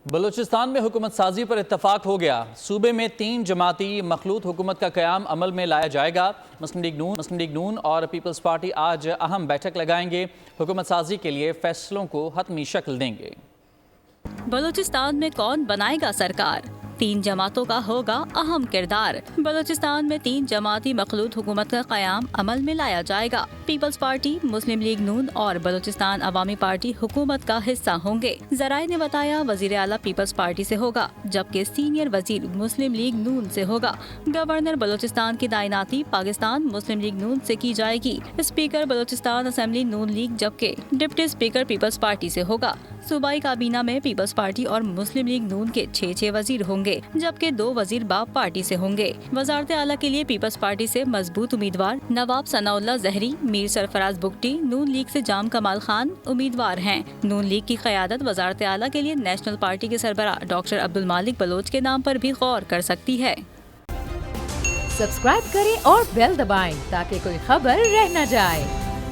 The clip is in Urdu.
بلوچستان میں حکومت سازی پر اتفاق ہو گیا۔ صوبے میں 3 جماعتی مخلوط حکومت کا قیام عمل میں لایا جائے گا۔ مسلم لیگ نون اور پیپلز پارٹی آج اہم بیٹھک لگائیں گے، حکومت سازی کے لیے فیصلوں کو حتمی شکل دیں گے۔ بلوچستان میں کون بنائے گا سرکار؟ 3 جماعتوں کا ہوگا اہم کردار۔ بلوچستان میں 3 جماعتی مخلوط حکومت کا قیام عمل میں لایا جائے گا۔ پیپلز پارٹی، مسلم لیگ نون اور بلوچستان عوامی پارٹی حکومت کا حصہ ہوں گے۔ ذرائع نے بتایا وزیر اعلیٰ پیپلز پارٹی سے ہوگا، جبکہ سینئر وزیر مسلم لیگ نون سے ہوگا۔ گورنر بلوچستان کی تعیناتی پاکستان مسلم لیگ نون سے کی جائے گی۔ اسپیکر بلوچستان اسمبلی نون لیگ، جبکہ ڈپٹی اسپیکر پیپلز پارٹی سے ہوگا۔ صوبائی کابینہ میں پیپلز پارٹی اور مسلم لیگ نون کے 6 وزیر ہوں گے، جبکہ 2 وزیر باپ پارٹی سے ہوں گے۔ وزارت اعلیٰ کے لیے پیپلز پارٹی سے مضبوط امیدوار نواب ثناء اللہ زہری، میر سرفراز بگٹی، نون لیگ سے جام کمال خان امیدوار ہیں۔ نون لیگ کی قیادت وزارت اعلیٰ کے لیے نیشنل پارٹی کے سربراہ ڈاکٹر عبدالمالک بلوچ کے نام پر بھی غور کر سکتی ہے۔ سبسکرائب کریں اور بیل دبائیں تاکہ کوئی خبر رہ نہ جائے۔